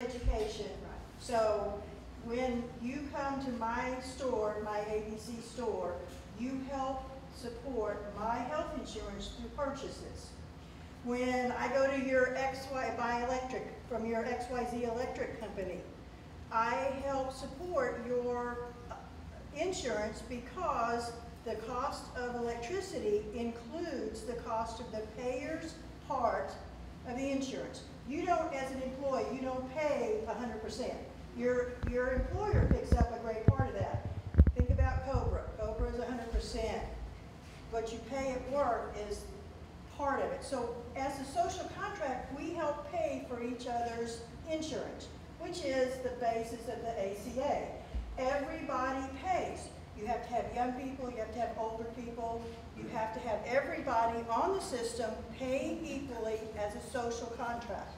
education. Right. So when you come to my store, my ABC store, you help support my health insurance through purchases. When I go to your buy electric from your XYZ electric company, I help support your insurance because the cost of electricity includes the cost of the payer's part of the insurance. You don't, as an employee, you don't pay 100%. Your employer picks up a great part of that. Think about Cobra. Cobra is 100%. What you pay at work is part of it. So as a social contract, we help pay for each other's insurance, which is the basis of the ACA. Everybody pays. You have to have young people, you have to have older people, you have to have everybody on the system paying equally as a social contract.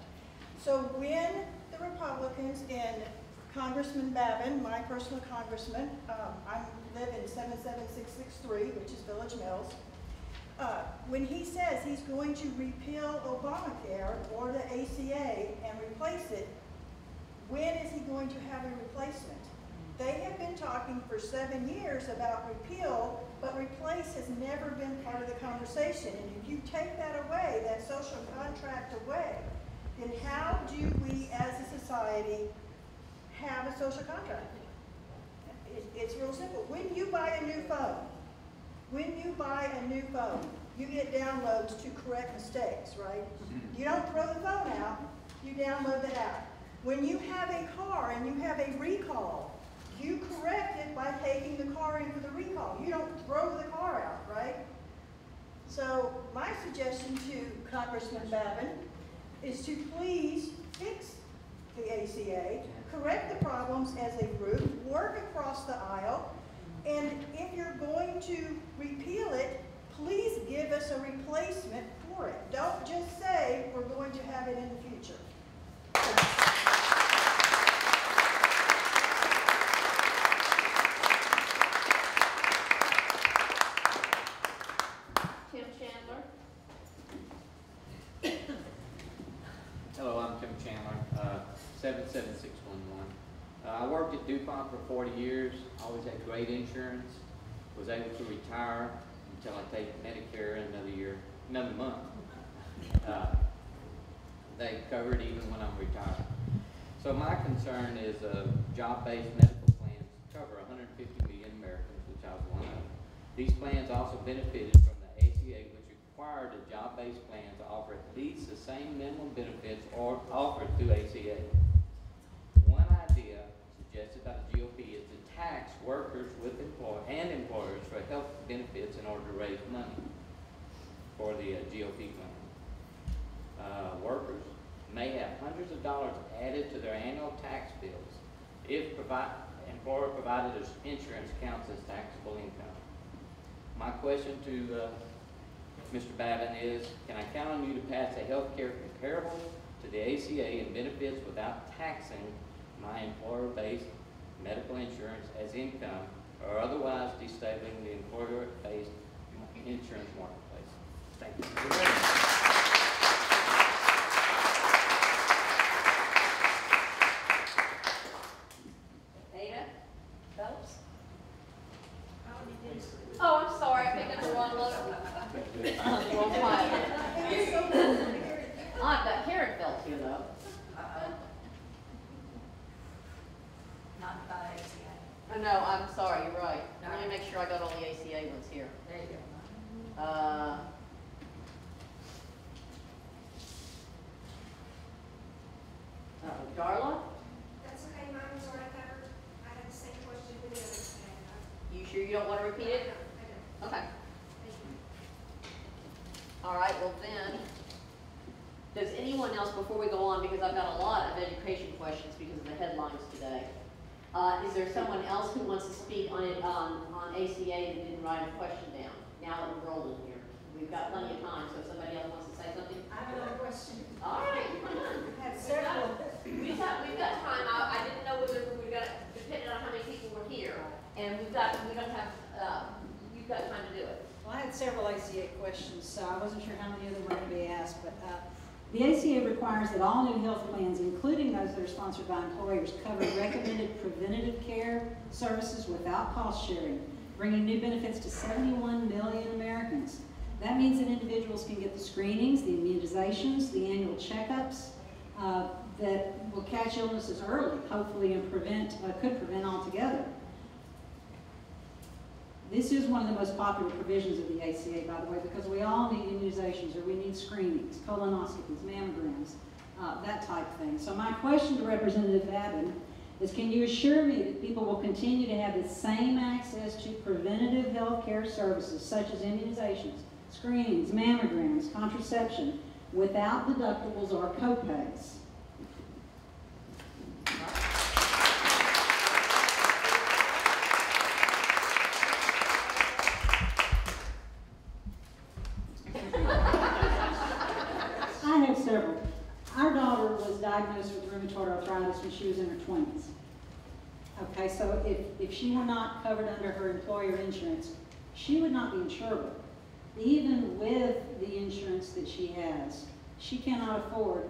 So when the Republicans and Congressman Babin, my personal congressman, I live in 77663, which is Village Mills, when he says he's going to repeal Obamacare or the ACA and replace it, when is he going to have a replacement? They have been talking for 7 years about repeal, but replace has never been part of the conversation. And if you take that away, that social contract away, then how do we as a society have a social contract? It's real simple. When you buy a new phone, you get downloads to correct mistakes, right? You don't throw the phone out, you download the app. When you have a car and you have a recall, you correct it by taking the car in for the recall. You don't throw the car out, right? So my suggestion to Congressman Babin is to please fix the ACA, correct the problems as a group, work across the aisle, and if you're going to repeal it, please give us a replacement for it. Don't just say we're going to have it in the future. Hello, I'm Tim Chandler, 77611. I worked at DuPont for 40 years, always had great insurance, was able to retire until I take Medicare another month. They covered even when I'm retired. So my concern is job-based medical plans cover 150 million Americans, which I was one of. These plans also benefited from the ACA, which required a job-based plan to offer at least the same minimum benefits or offered through ACA. One idea suggested by the GOP is to tax workers with and employers for health benefits in order to raise money for the GOP plan. Workers may have hundreds of dollars added to their annual tax bills if employer provided insurance counts as taxable income. My question to Mr. Babin is, can I count on you to pass a health care comparable to the ACA and benefits without taxing my employer-based medical insurance as income or otherwise destabilizing the employer-based insurance marketplace? Thank you. Oh, I'm sorry, I picked up the wrong look. Wrong file. I've got Karen Phelps here, though. Not by ACA. Oh, no, I'm sorry, you're right. Let me make sure I got all the ACA ones here. There you go. Darla? That's okay, mine was already covered. I had the same question with the others. You sure you don't want to repeat it? I don't. Okay. Thank you. All right, well then, does anyone else, before we go on, because I've got a lot of education questions because of the headlines today, is there someone else who wants to speak on it, on ACA that didn't write a question down? Now that we're rolling here. We've got plenty of time, so if somebody else wants to say something. I have another question. All right, come on. I have several. We've got time. I didn't know whether we were gonna, depending on how many people were here, and we don't have, you've got time to do it. Well, I had several ACA questions, so I wasn't sure how many of them were going to be asked, but The ACA requires that all new health plans, including those that are sponsored by employers, cover recommended preventative care services without cost sharing, bringing new benefits to 71 million Americans. That means that individuals can get the screenings, the immunizations, the annual checkups that will catch illnesses early, hopefully, and could prevent altogether. This is one of the most popular provisions of the ACA, by the way, because we all need immunizations, or we need screenings, colonoscopies, mammograms, that type of thing. So my question to Representative Babin is, can you assure me that people will continue to have the same access to preventative health care services, such as immunizations, screenings, mammograms, contraception, without deductibles or copays? I have several. Our daughter was diagnosed with rheumatoid arthritis when she was in her 20s. Okay, so if she were not covered under her employer insurance, she would not be insurable. Even with the insurance that she has, she cannot afford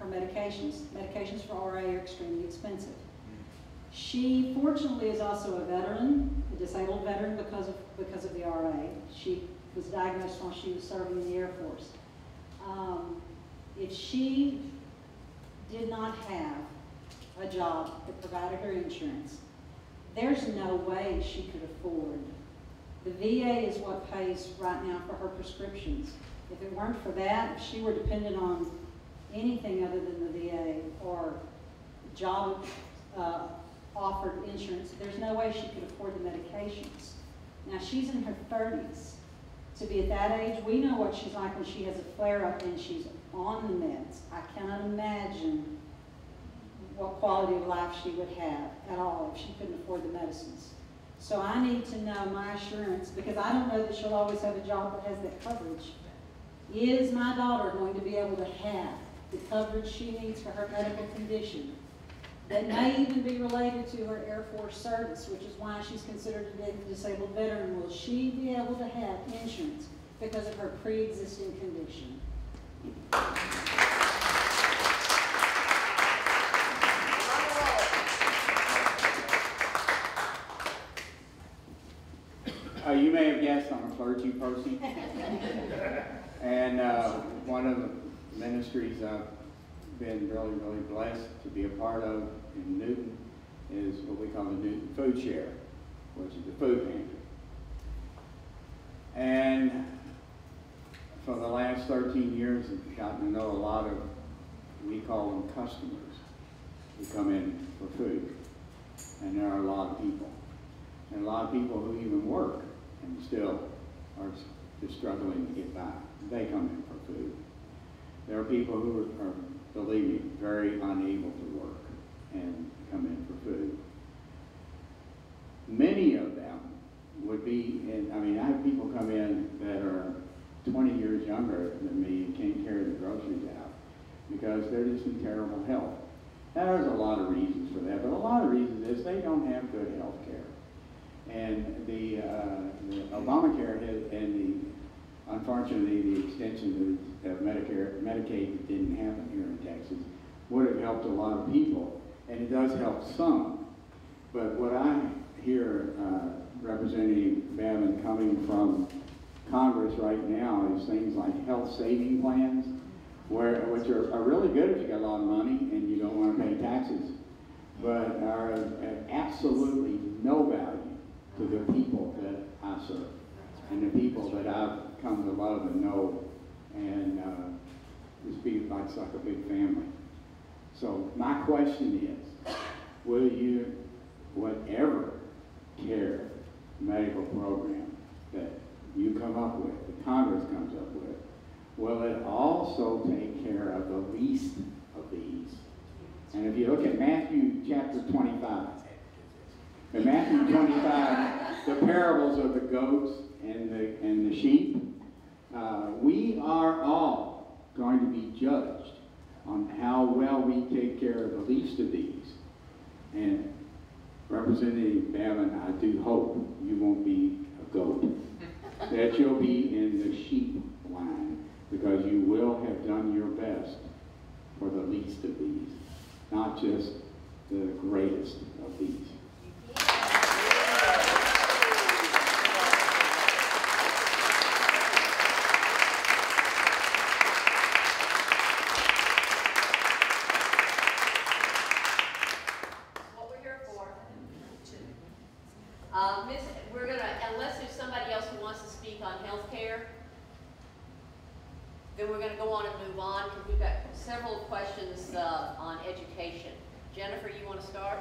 her medications. Medications for RA are extremely expensive. She fortunately is also a veteran, a disabled veteran because of the RA. She was diagnosed while she was serving in the Air Force. If she did not have a job that provided her insurance, there's no way she could afford. The VA is what pays right now for her prescriptions. If it weren't for that, if she were dependent on anything other than the VA or job offered insurance, there's no way she could afford the medications. Now she's in her 30s. To be at that age, we know what she's like when she has a flare-up and she's on the meds. I cannot imagine what quality of life she would have at all if she couldn't afford the medicines. So I need to know my assurance, because I don't know that she'll always have a job that has that coverage. Is my daughter going to be able to have the coverage she needs for her medical condition that may even be related to her Air Force service, which is why she's considered a disabled veteran? Will she be able to have insurance because of her pre-existing condition? You may have guessed I'm a clergy person. And one of the ministries I've been really, really blessed to be a part of in Newton is what we call the Newton Food Share, which is the food pantry. And for the last 13 years, I've gotten to know a lot of, we call them customers, who come in for food. And there are a lot of people. And a lot of people who even work and still are just struggling to get by. They come in for food. There are people who are, believe me, very unable to work and come in for food. Many of them would be, I mean, I have people come in that are 20 years younger than me and can't carry the groceries out because they're just in terrible health. Now, there's a lot of reasons for that, but a lot of reasons is they don't have good health care. And the Obamacare and unfortunately, the extension of Medicaid that didn't happen here in Texas would have helped a lot of people, and it does help some. But what I hear Representative Babin coming from Congress right now is things like health saving plans, which are really good if you got a lot of money and you don't want to pay taxes, but are of absolutely no value to the people that I serve and the people that I've come to love and know, and just be like a big family. So my question is, will you, whatever care medical program that you come up with, that Congress comes up with, will it also take care of the least of these? And if you look at Matthew chapter 25, in Matthew 25, the parables of the goats and the sheep, we are all going to be judged on how well we take care of the least of these. And Representative Babin, I do hope you won't be a goat, that you'll be in the sheep line, because you will have done your best for the least of these, not just the greatest of these. What we're here for. We're gonna, unless there's somebody else who wants to speak on healthcare, then we're gonna go on and move on, because we've got several questions on education. Jennifer, you want to start?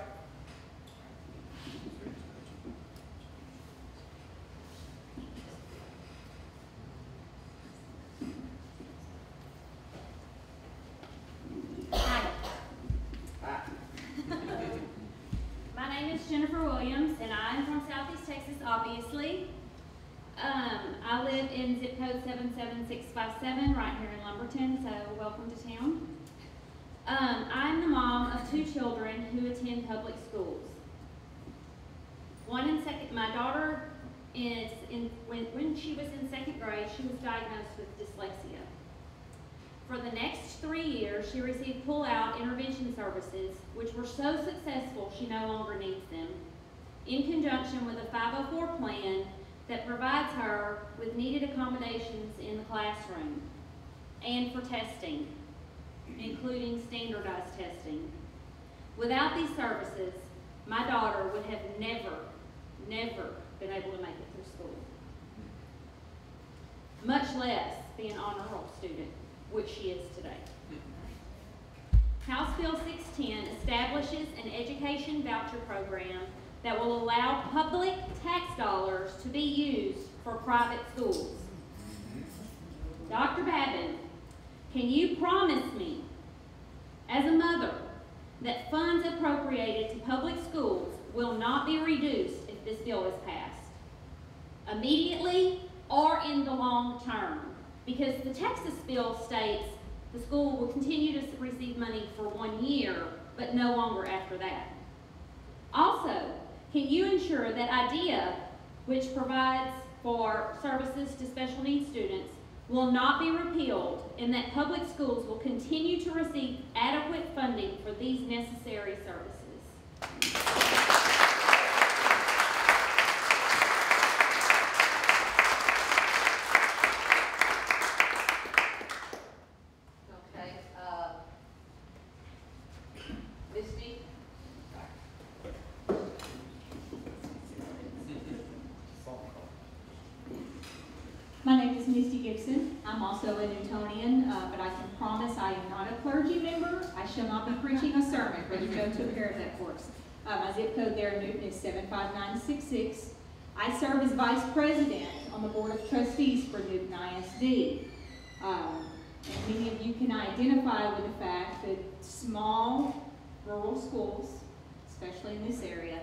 My name is Jennifer Williams, and I'm from Southeast Texas, obviously. I live in zip code 77657, right here in Lumberton, so welcome to town. I'm the mom of 2 children who attend public schools. My daughter is when she was in 2nd grade, she was diagnosed with dyslexia. For the next 3 years, she received pull-out intervention services, which were so successful she no longer needs them, in conjunction with a 504 plan that provides her with needed accommodations in the classroom and for testing, including standardized testing. Without these services, my daughter would have never been able to make it through school, much less be an honor roll student, which she is today. House Bill 610 establishes an education voucher program that will allow public tax dollars to be used for private schools. Dr. Babin, can you promise me, as a mother, that funds appropriated to public schools will not be reduced if this bill is passed, immediately or in the long term? Because the Texas bill states the school will continue to receive money for 1 year, but no longer after that. Also, can you ensure that IDEA, which provides for services to special needs students, will not be repealed, and that public schools will continue to receive adequate funding for these necessary services? Okay, Misty? My name is Misty Gibson. I'm also a Newtonian, but I can promise I am not a clergy member. I shall not be preaching a sermon. Brother Joe took care of that for us. My zip code there in Newton is 75966. I serve as vice president on the board of trustees for Newton ISD. And many of you can identify with the fact that small rural schools, especially in this area,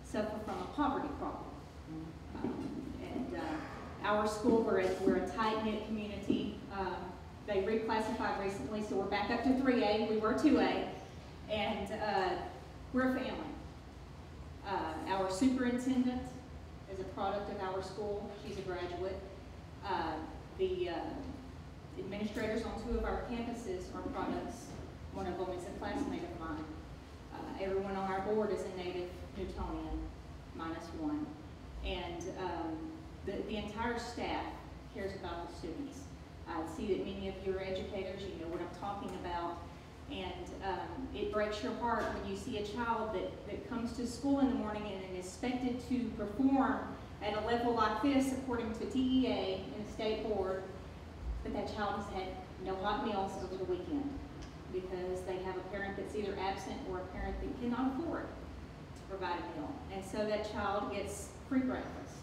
suffer from a poverty problem. Our school, we're a tight-knit community. They reclassified recently, so we're back up to 3A. We were 2A, and we're a family. Our superintendent is a product of our school. She's a graduate. The administrators on 2 of our campuses are products. One of them is a classmate of mine. Everyone on our board is a native Newtonian, -1. And the entire staff cares about the students. I see that many of you are educators, you know what I'm talking about, and it breaks your heart when you see a child that comes to school in the morning and is expected to perform at a level like this according to TEA and the state board, but that child has had no hot meals over the weekend because they have a parent that's either absent or a parent that cannot afford to provide a meal. And so that child gets free breakfast.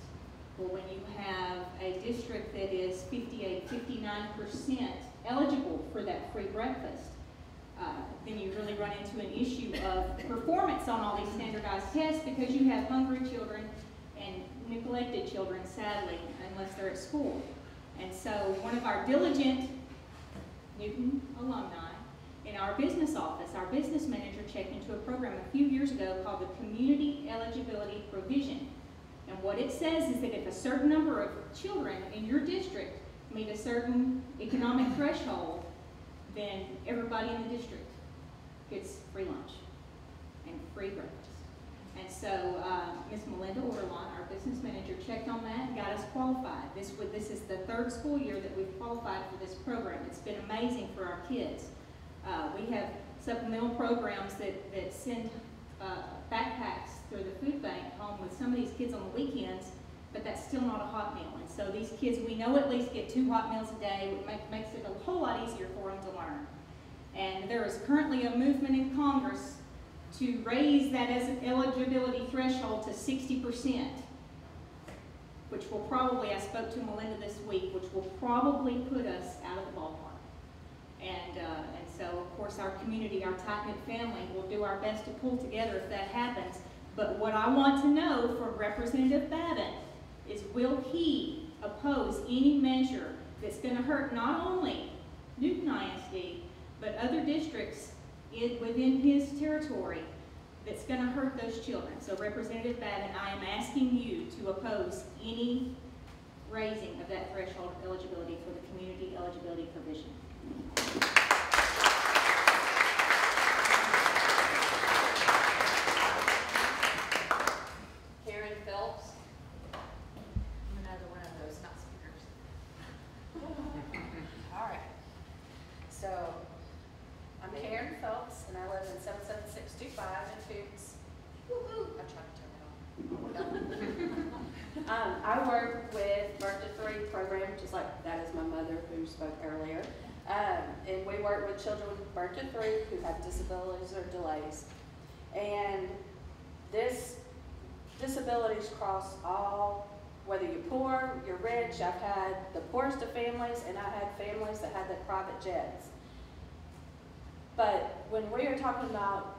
Well, when you have a district that is 58, 59% eligible for that free breakfast, then you really run into an issue of performance on all these standardized tests because you have hungry children and neglected children, sadly, unless they're at school. And so one of our diligent Newton alumni in our business office, our business manager checked into a program a few years ago called the Community Eligibility Provision. And what it says is that if a certain number of children in your district meet a certain economic threshold, then everybody in the district gets free lunch and free breakfast. And so Ms. Melinda Orderline, our business manager, checked on that and got us qualified. This is the third school year that we've qualified for this program. It's been amazing for our kids. We have supplemental programs that send backpacks through the food bank home with some of these kids on the weekends, but that's still not a hot meal. And so these kids, we know at least get 2 hot meals a day, which makes it a whole lot easier for them to learn. And there is currently a movement in Congress to raise that as an eligibility threshold to 60%, which will probably, I spoke to Melinda this week, which will probably put us out of the ballpark. And so, of course, our community, our tight-knit family, will do our best to pull together if that happens. But what I want to know from Representative Babin is, will he oppose any measure that's going to hurt not only Newton ISD, but other districts within his territory that's going to hurt those children? So Representative Babin, I am asking you to oppose any raising of that threshold of eligibility for the community eligibility provision. Karen Phelps. I'm another one of those not speakers. All right. So, I'm Karen Phelps, and I live in 77625 in Fuchs. Woo-hoo! I tried to turn it on. I work with Birth to 3 program, just like that is my mother who spoke earlier. And we work with children with birth to 3 who have disabilities or delays. And this disabilities cross all, whether you're poor, you're rich. I've had the poorest of families, and I had families that had the private jets. But when we are talking about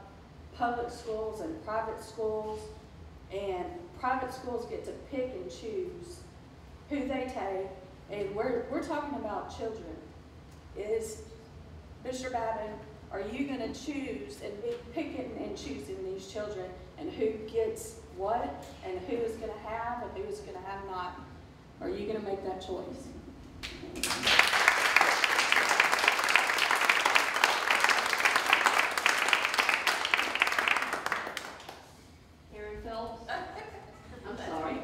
public schools and private schools get to pick and choose who they take, and we're talking about children. Is Mr. Babin, are you going to choose and be picking and choosing these children and who gets what and who is going to have and who is going to have not? Are you going to make that choice? Karen Phelps. I'm sorry.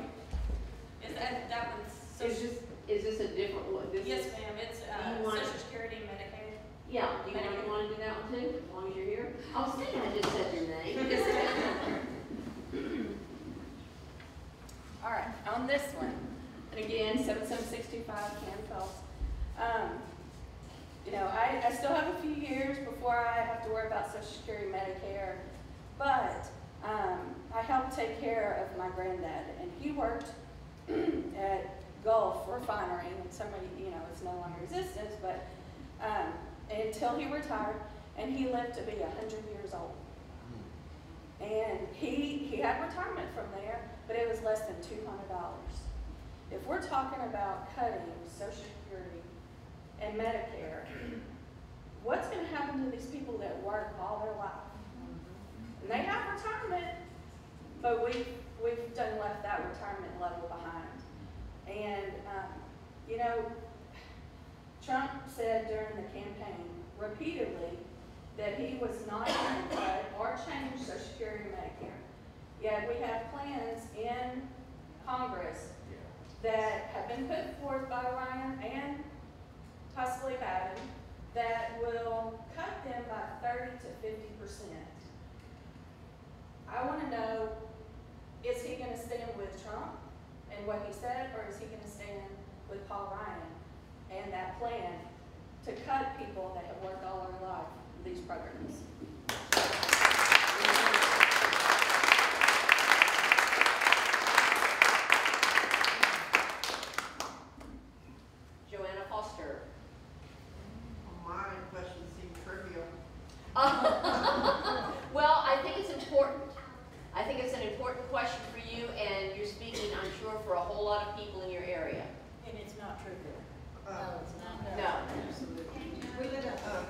Is that one's social? Is this a different one? Yes, ma'am. It's You want- Social Security and Medicaid. Yeah, do you want to do that one too, as long as you're here? I was thinking I just said your name. All right, on this one, and again, 77625 Cam Phelps. You know, I still have a few years before I have to worry about Social Security, Medicare, but I helped take care of my granddad, and he worked at Gulf Refinery, and somebody, you know, it's no longer existence, but until he retired, and he lived to be 100 years old. And he had retirement from there, but it was less than $200. If we're talking about cutting Social Security and Medicare, what's going to happen to these people that work all their life? And they have retirement, but we've done left that retirement level behind. And, you know, Trump said during the campaign repeatedly that he was not going to cut or change Social Security and Medicare. Yet we have plans in Congress that have been put forth by Ryan and possibly Babin that will cut them by 30 to 50%. I want to know, is he going to stand with Trump and what he said, or is he going to stand with Paul Ryan and that plan to cut people that have worked all their life in these programs? Joanna Foster. My question seemed trivial. Well, I think it's important. I think it's an important question for you, and you're speaking, I'm sure, for a whole lot of people in your area. And it's not true. No.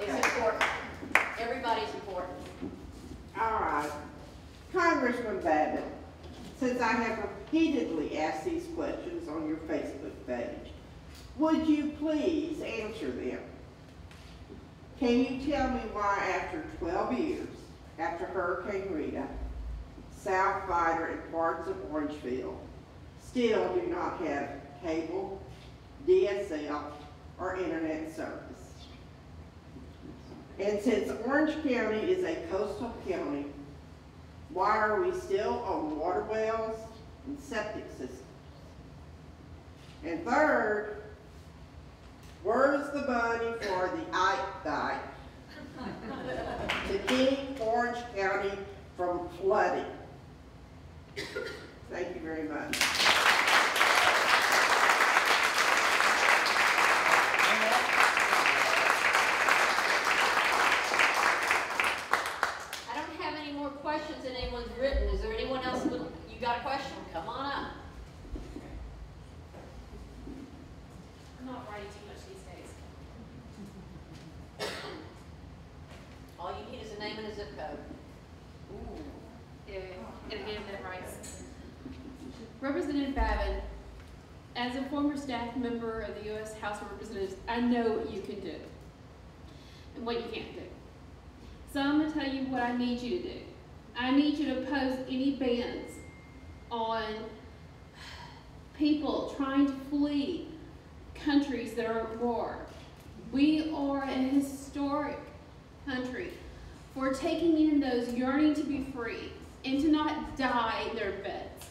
It's important. Everybody's important. All right. Congressman Babin, since I have repeatedly asked these questions on your Facebook page, Would you please answer them? Can you tell me why after 12 years, after Hurricane Rita, South Vidor and parts of Orangeville still do not have cable, DSL, or internet service? And since Orange County is a coastal county, why are we still on water wells and septic systems? And third, where's the money for the Ike Dike to keep Orange County from flooding? Thank you very much. I don't have any more questions than anyone's written. Is there anyone else with, you got a question? Come on up. I'm not writing too much these days. All you need is a name and a zip code. Ooh. Yeah, and again, that writes. Representative Babin, as a former staff member of the U.S. House of Representatives, I know what you can do and what you can't do. So I'm going to tell you what I need you to do. I need you to oppose any bans on people trying to flee countries that are at war. We are a historic country for taking in those yearning to be free and to not die in their beds.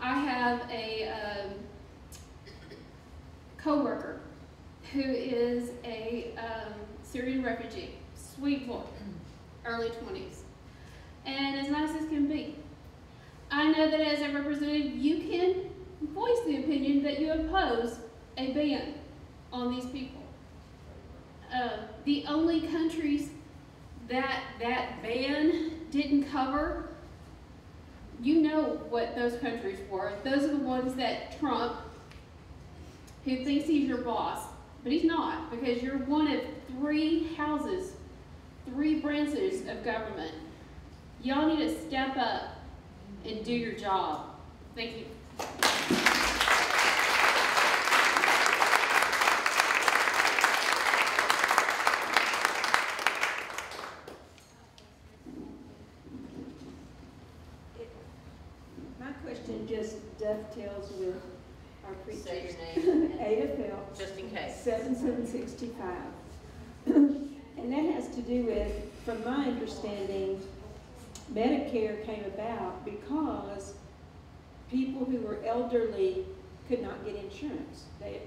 I have a co-worker who is a Syrian refugee, sweet boy, early 20s, and as nice as can be. I know that as a representative, you can voice the opinion that you oppose a ban on these people. The only countries that ban didn't cover, you know what those countries were. Those are the ones that Trump, who thinks he's your boss, but he's not, because you're one of three houses, three branches of government. Y'all need to step up and do your job. Thank you. My question just dovetails with our preacher's. Say your name and Ada Phelps, just in case. 7765. And that has to do with, from my understanding, Medicare came about because people who were elderly could not get insurance. They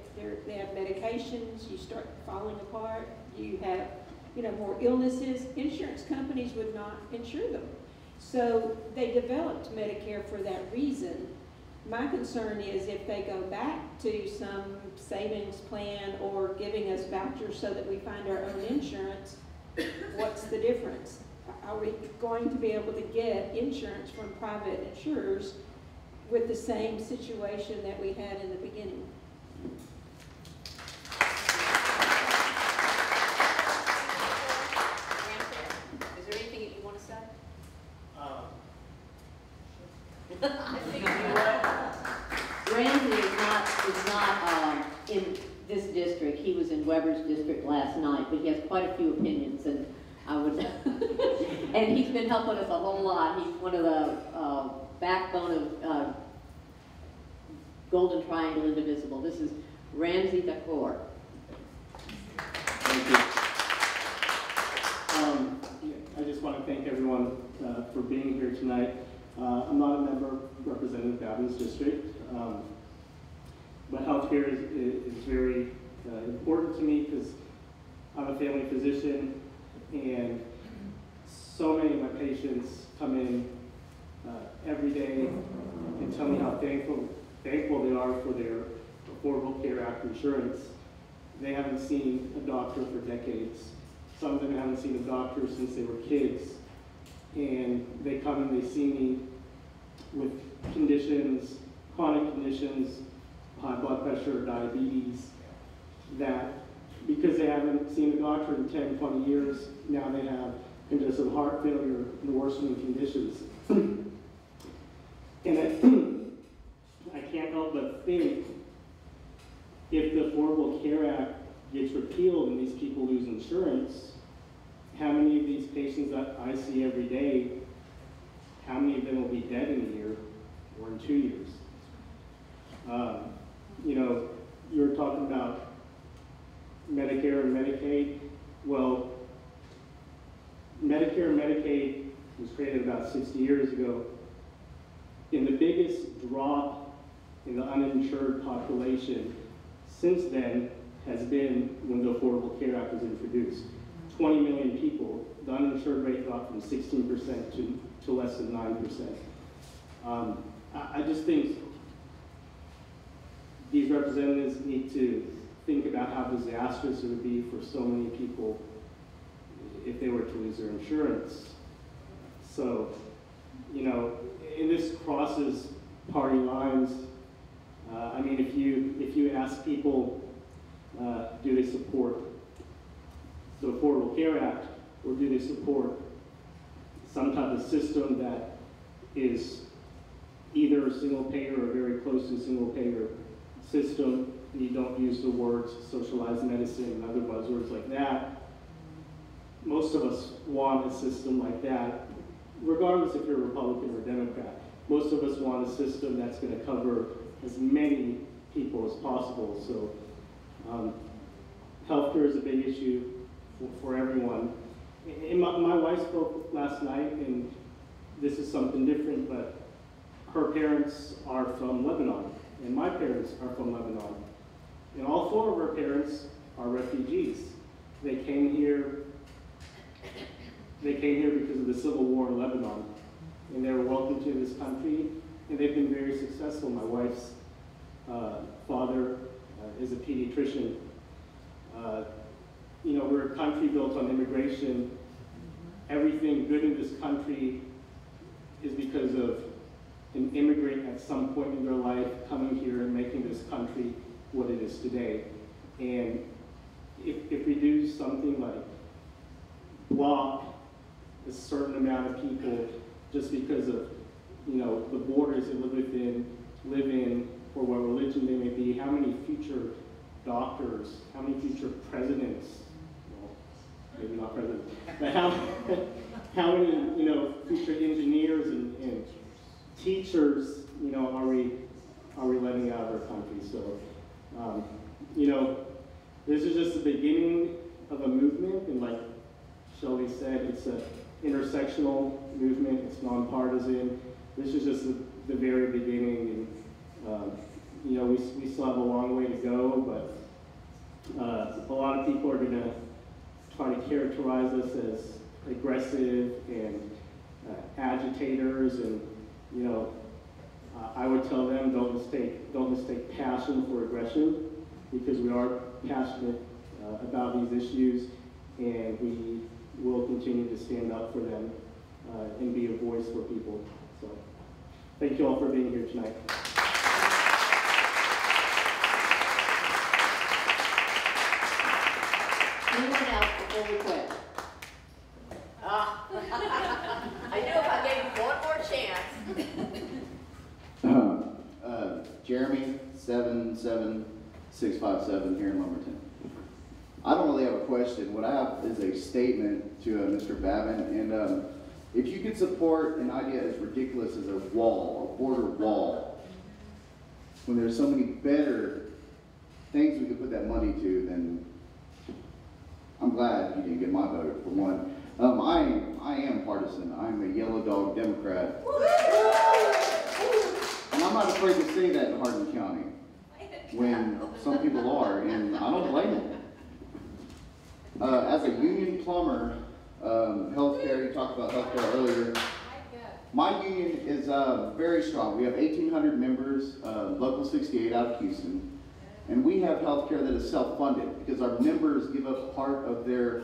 have medications, you start falling apart, you have, more illnesses. Insurance companies would not insure them. So they developed Medicare for that reason. My concern is if they go back to some savings plan or giving us vouchers so that we find our own insurance, what's the difference? Are we going to be able to get insurance from private insurers with the same situation that we had in the beginning? Is there anything that you want to say? I think you will. Ramsey is not in this district. He was in Weber's district last night, but he has quite a few opinions, and I would, and he's been helping us a whole lot. He's one of the backbone of Golden Triangle Indivisible. This is Ramsey Thakur. Thank you. I just want to thank everyone for being here tonight. I'm not a member of Representative Babin's district, but healthcare is very important to me because I'm a family physician, and so many of my patients come in every day and tell me how thankful they are for their Affordable Care Act insurance. They haven't seen a doctor for decades. Some of them haven't seen a doctor since they were kids. And they come and they see me with conditions, chronic conditions, high blood pressure, diabetes, that because they haven't seen a doctor in 10, 20 years, now they have congestive heart failure and worsening conditions. And I can't help but think if the Affordable Care Act gets repealed and these people lose insurance, how many of these patients that I see every day, how many of them will be dead in a year or in 2 years? You know, you were talking about Medicare and Medicaid. Well, Medicare and Medicaid was created about 60 years ago. And the biggest drop in the uninsured population since then has been when the Affordable Care Act was introduced. 20 million people, the uninsured rate dropped from 16% to less than 9%. I just think these representatives need to think about how disastrous it would be for so many people if they were to lose their insurance. So, you know, and this crosses party lines. I mean, if you ask people, do they support the Affordable Care Act, or do they support some type of system that is either a single payer or very close to a single payer system? You don't use the words socialized medicine and other buzzwords like that. Most of us want a system like that, regardless if you're a Republican or Democrat. Most of us want a system that's going to cover as many people as possible. So healthcare is a big issue for everyone. And my wife spoke last night, and this is something different, but her parents are from Lebanon, and my parents are from Lebanon. And all four of her parents are refugees. They came here because of the civil war in Lebanon, and they were welcomed to this country, and they've been very successful. My wife's father is a pediatrician. You know, we're a country built on immigration. Everything good in this country is because of an immigrant at some point in their life coming here and making this country what it is today. And if we do something like block a certain amount of people just because of, you know, the borders they live in, or what religion they may be, how many future doctors, how many future presidents, well, maybe not presidents, but how many, you know, future engineers and teachers, you know, are we letting out of our country? So, you know, this is just the beginning of a movement, and like Shelby said, it's an intersectional movement, it's nonpartisan. This is just the very beginning, and you know, we still have a long way to go, but a lot of people are going to try to characterize us as aggressive and agitators, and you know, I would tell them don't mistake passion for aggression, because we are passionate about these issues, and we will continue to stand up for them and be a voice for people. So, thank you all for being here tonight. Anyone else before we quit? I knew if I gave you one more chance. Jeremy, 77657 here in Lumberton. I don't really have a question. What I have is a statement to Mr. Babin, and if you could support an idea as ridiculous as a wall, a border wall, when there's so many better things we could put that money to, then I'm glad you didn't get my vote, for one. I am partisan. I'm a yellow dog Democrat. And I'm not afraid to say that in Hardin County, when some people are, and I don't blame them. As a union plumber, healthcare, you talked about healthcare earlier. My union is very strong. We have 1,800 members, Local 68 out of Houston. And we have healthcare that is self-funded because our members give up part of their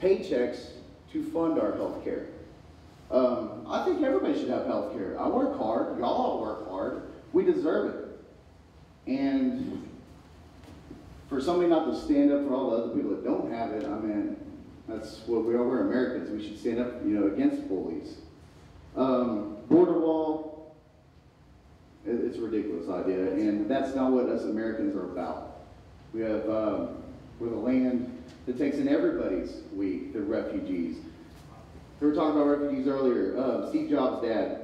paychecks to fund our healthcare. I think everybody should have healthcare. I work hard. Y'all all work hard. We deserve it. And for somebody not to stand up for all the other people that don't have it, I mean, that's what we are. We're Americans. We should stand up, you know, against bullies. Border wall, it's a ridiculous idea, and that's not what us Americans are about. We have, with a land that takes in everybody's week, the refugees. We were talking about refugees earlier. Steve Jobs' dad,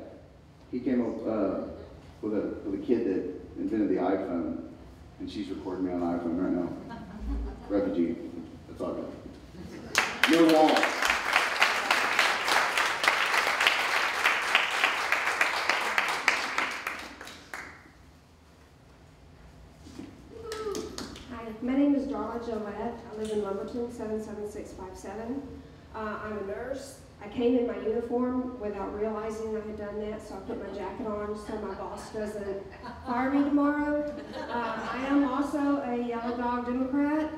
he came up with a kid that invented the iPhone, and she's recording me on the iPhone right now. Refugee, that's all good. No walls. My name is Darla Gillette. I live in Lumberton, 77657. I'm a nurse. I came in my uniform without realizing I had done that, so I put my jacket on so my boss doesn't fire me tomorrow. I am also a Yellow Dog Democrat.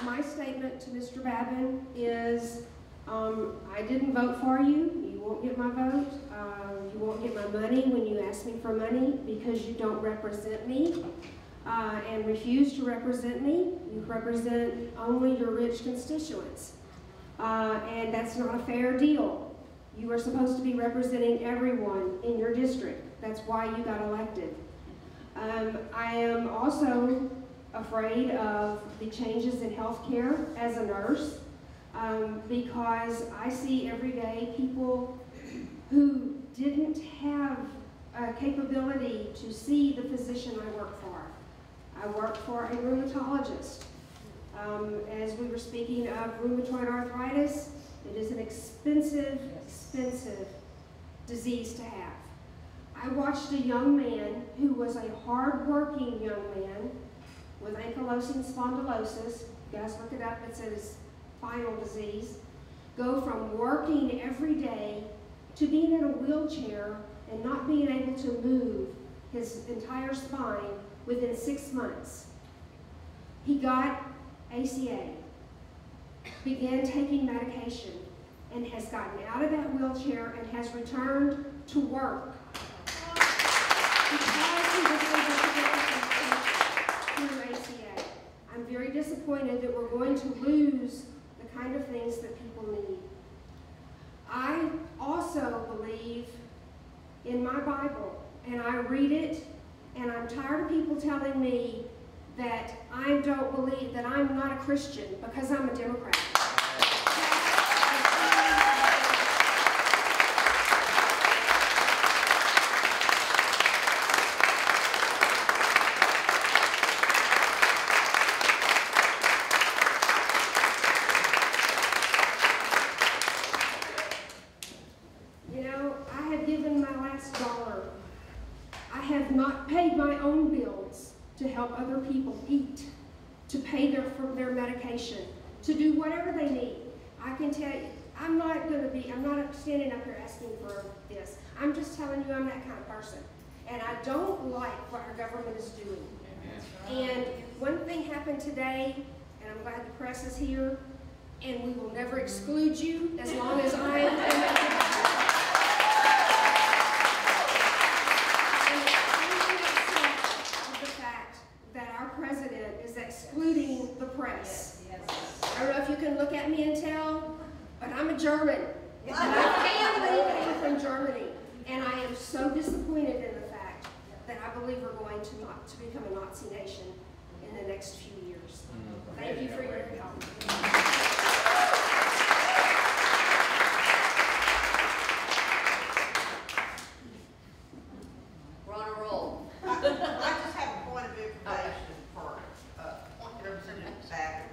My statement to Mr. Babin is, I didn't vote for you. You won't get my vote. You won't get my money when you ask me for money because you don't represent me and refuse to represent me. You represent only your rich constituents. And that's not a fair deal. You are supposed to be representing everyone in your district. That's why you got elected. I am also afraid of the changes in healthcare as a nurse because I see every day people who didn't have a capability to see the physician I work for. I work for a rheumatologist. As we were speaking of rheumatoid arthritis, it is an expensive disease to have. I watched a young man who was a hard-working young man with ankylosing spondylosis, you guys look it up, it's his spinal disease, go from working every day to being in a wheelchair and not being able to move his entire spine within 6 months. He got ACA, began taking medication, and has gotten out of that wheelchair and has returned to work. Because he was able to get through ACA. I'm very disappointed that we're going to lose the kind of things that people need. I also believe in my Bible, and I read it, and I'm tired of people telling me that I don't believe, that I'm not a Christian because I'm a Democrat. You know, I have given my last dollar. I have not paid my own bills to help other people eat, to pay for their medication, to do whatever they need. I can tell you, I'm not standing up here asking for this. I'm just telling you I'm that kind of person. And I don't like what our government is doing. And one thing happened today, and I'm glad the press is here, and we will never exclude you as long as I am. Excluding the press. I don't know if you can look at me and tell, but I'm a German. My family came from Germany, and I am so disappointed in the fact that I believe we're going to become a Nazi nation in the next few years. Thank you for your help. We're on a roll. I just have a point of information for Representative Babin.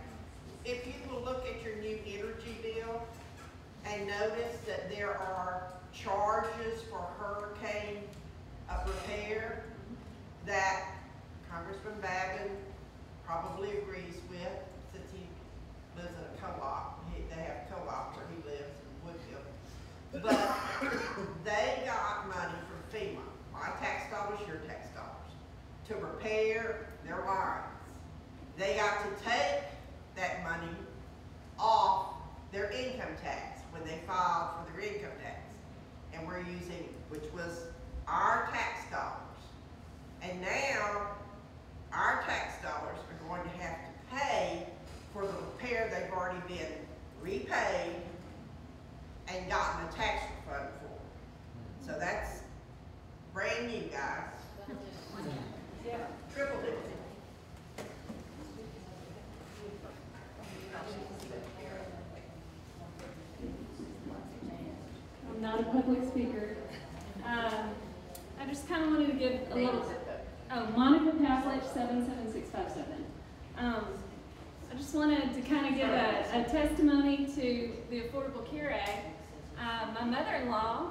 If you will look at your new energy bill and notice that there are charges for hurricane repair that Congressman Babin probably agrees with, since he lives in a co-op. They have co-op where he lives in Woodville. But they got money from FEMA, my tax dollars, your tax dollars, to repair their lines. They got to take that money off their income tax when they filed for their income tax. And we're using, which was our tax dollars. And now, our tax dollars are going to have to pay for the repair they've already been repaid and gotten a tax refund for. So that's brand new, guys. Yeah. Triple digit. I'm not a public speaker. I just kind of wanted to give a little, Monica Pavlich, 77657. I just wanted to kind of give a testimony to the Affordable Care Act. My mother-in-law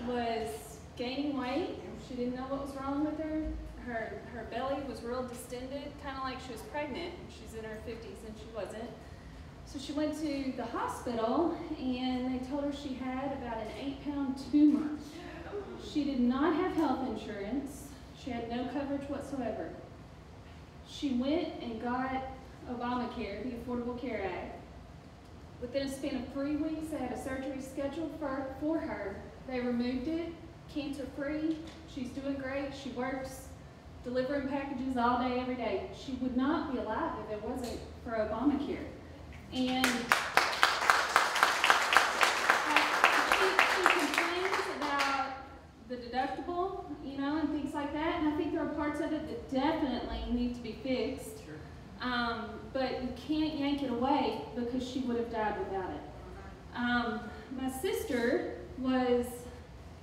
was gaining weight. She didn't know what was wrong with her. Her belly was real distended, kind of like she was pregnant. She's in her 50s and she wasn't. So she went to the hospital and they told her she had about an 8-pound tumor. She did not have health insurance. She had no coverage whatsoever. She went and got Obamacare, the Affordable Care Act. Within a span of 3 weeks, they had a surgery scheduled for her. They removed it, cancer-free. She's doing great. She works delivering packages all day, every day. She would not be alive if it wasn't for Obamacare. And she complains about the deductible, you know, and things like that. And I think there are parts of it that definitely need to be fixed. But you can't yank it away because she would have died without it. My sister was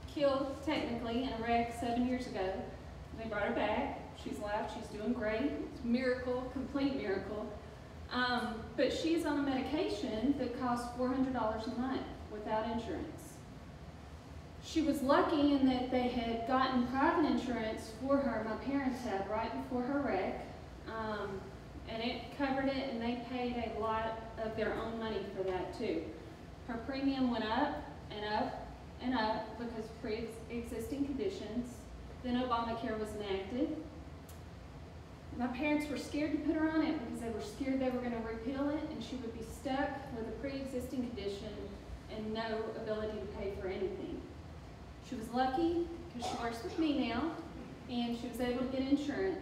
killed technically in a wreck 7 years ago. They brought her back. She's alive. She's doing great. It's a miracle, complete miracle. But she's on a medication that costs $400 a month without insurance. She was lucky in that they had gotten private insurance for her. My parents had right before her wreck. And it covered it, and they paid a lot of their own money for that too. Her premium went up and up and up because of pre-existing conditions. Then Obamacare was enacted. My parents were scared to put her on it because they were scared they were going to repeal it and she would be stuck with a pre-existing condition and no ability to pay for anything. She was lucky because she works with me now and she was able to get insurance.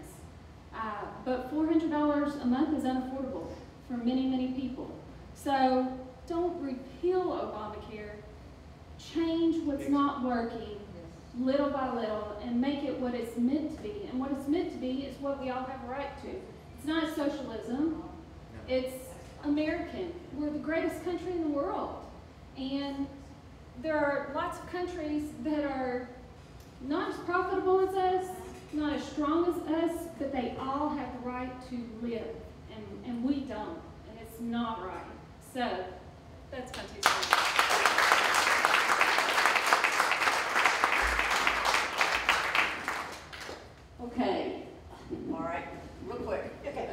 But $400 a month is unaffordable for many, many people. So don't repeal Obamacare. Change what's not working little by little and make it what it's meant to be. And what it's meant to be is what we all have a right to. It's not socialism. It's American. We're the greatest country in the world. And there are lots of countries that are not as profitable as us, not as strong as us, but they all have the right to live, and we don't, and it's not right. So, that's my 2 cents. Okay, all right, real quick. Okay.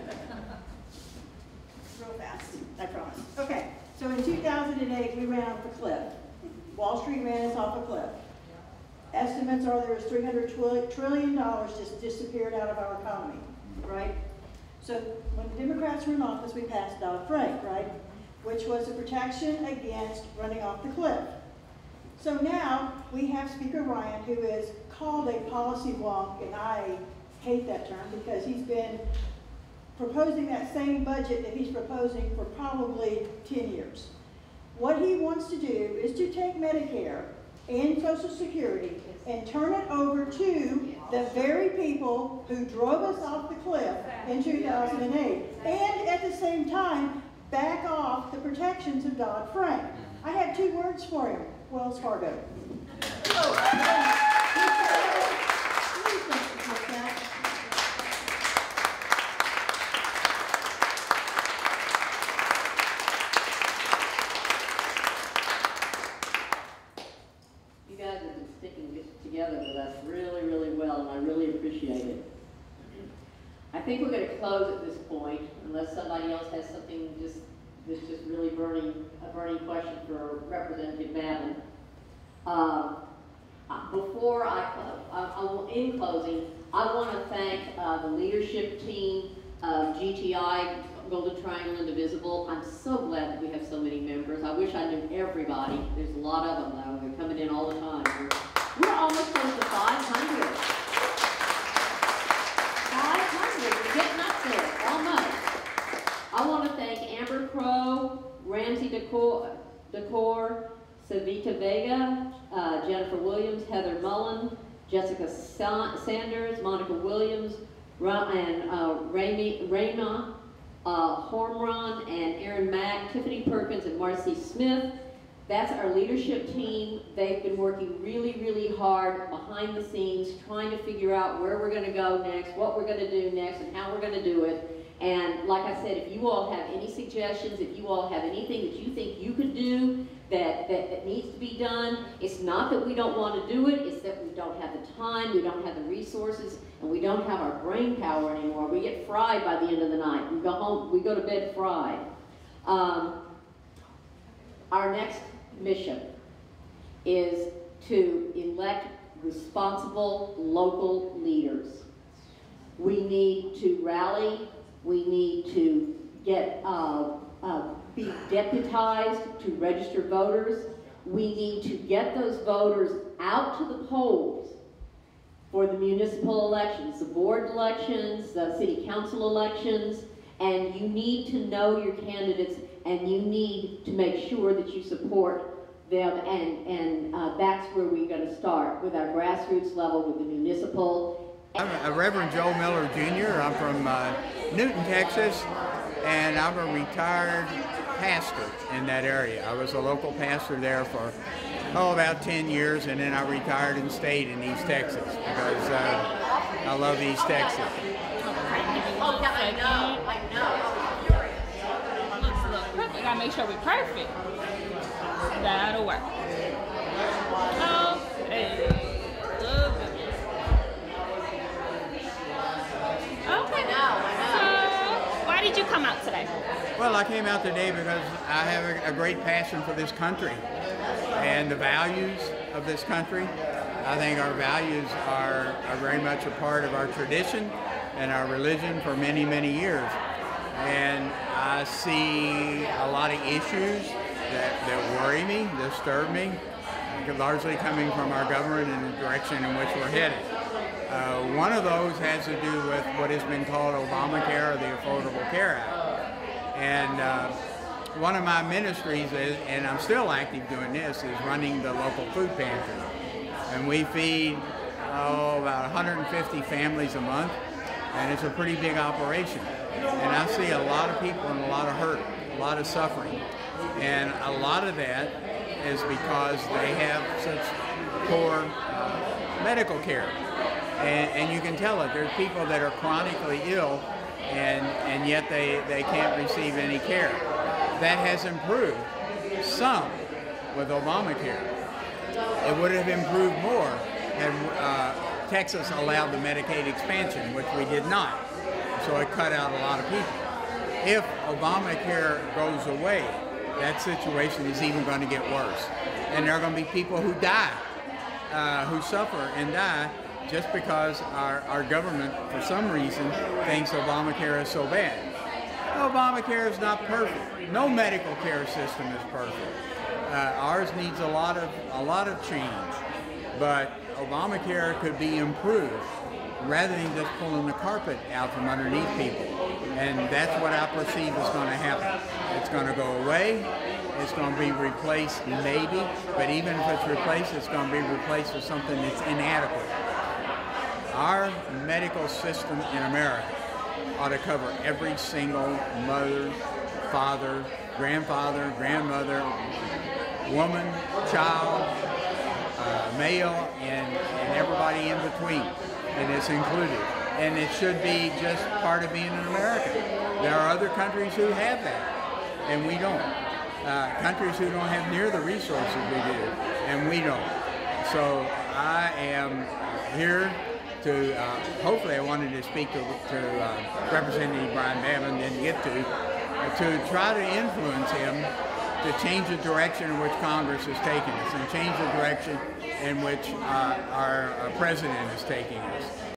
Real fast, I promise. Okay, so in 2008, we ran off a cliff. Wall Street ran us off a cliff. Estimates are there was $300 trillion just disappeared out of our economy, right? So when the Democrats were in office, we passed Dodd-Frank, right? Which was a protection against running off the cliff. So now we have Speaker Ryan, who is called a policy wonk, and I hate that term because he's been proposing that same budget that he's proposing for probably 10 years. What he wants to do is to take Medicare and Social Security and turn it over to the very people who drove us off the cliff in 2008. And at the same time, back off the protections of Dodd-Frank. I have 2 words for him: Wells Fargo. You guys have been sticking together with us really, really well, and I really appreciate it. I think we're going to close at this point, unless somebody else has something that's just really a burning question for Representative Babin. Before in closing, I want to thank the leadership team of GTI, Golden Triangle Indivisible. I'm so glad that we have so many members. I wish I knew everybody. There's a lot of them, though. They're coming in all the time. We're almost close to 500. 500. We're getting up there, almost. I want to thank Amber Crow, Ramsey Decor, Savita Vega, Jennifer Williams, Heather Mullen, Jessica Sanders, Monica Williams, Rayma Hormron and Aaron Mack, Tiffany Perkins and Marcy Smith. That's our leadership team. They've been working really, really hard behind the scenes, trying to figure out where we're going to go next, what we're going to do next, and how we're going to do it. And like I said, if you all have any suggestions, if you all have anything that you think you could do that needs to be done, it's not that we don't want to do it, it's that we don't have the time, we don't have the resources, and we don't have our brain power anymore. We get fried by the end of the night. We go home, we go to bed fried. Our next mission is to elect responsible local leaders. We need to rally, we need to get be deputized to register voters. We need to get those voters out to the polls for the municipal elections, the board elections, the city council elections, and you need to know your candidates and you need to make sure that you support them, and that's where we're going to start, with our grassroots level, with the municipal. I'm Reverend Joe Miller Jr. I'm from Newton, Texas, and I'm a retired pastor in that area. I was a local pastor there for about 10 years, and then I retired and stayed in East Texas because I love East Texas. Oh, yeah, I know. Look, we gotta make sure we're perfect. That'll work. Okay. Okay. So, why did you come out today? Well, I came out today because I have a great passion for this country and the values of this country. I think our values are very much a part of our tradition and our religion for many, many years. And I see a lot of issues that worry me, disturb me, largely coming from our government and the direction in which we're headed. One of those has to do with what has been called Obamacare, or the Affordable Care Act. And one of my ministries is, and I'm still active doing this, is running the local food pantry. And we feed about 150 families a month, and it's a pretty big operation. And I see a lot of people and a lot of hurt, a lot of suffering. And a lot of that is because they have such poor medical care. And you can tell it. There's people that are chronically ill and yet they can't receive any care. That has improved some with Obamacare. It would have improved more had Texas allowed the Medicaid expansion, which we did not. So it cut out a lot of people. If Obamacare goes away, that situation is even going to get worse. And there are going to be people who die, who suffer and die, just because our government, for some reason, thinks Obamacare is so bad. Obamacare is not perfect. No medical care system is perfect. Ours needs a lot of change, but Obamacare could be improved rather than just pulling the carpet out from underneath people. And that's what I perceive is going to happen. It's going to go away. It's going to be replaced maybe, but even if it's replaced, it's going to be replaced with something that's inadequate. Our medical system in America ought to cover every single mother, father, grandfather, grandmother, woman, child, male, and everybody in between. And it's included. And it should be just part of being an American. There are other countries who have that, and we don't. Countries who don't have near the resources we do, and we don't. So I am here to, hopefully I wanted to speak to Representative Brian Babin, didn't get to try to influence him to change the direction in which Congress is taking us and change the direction in which our president is taking us.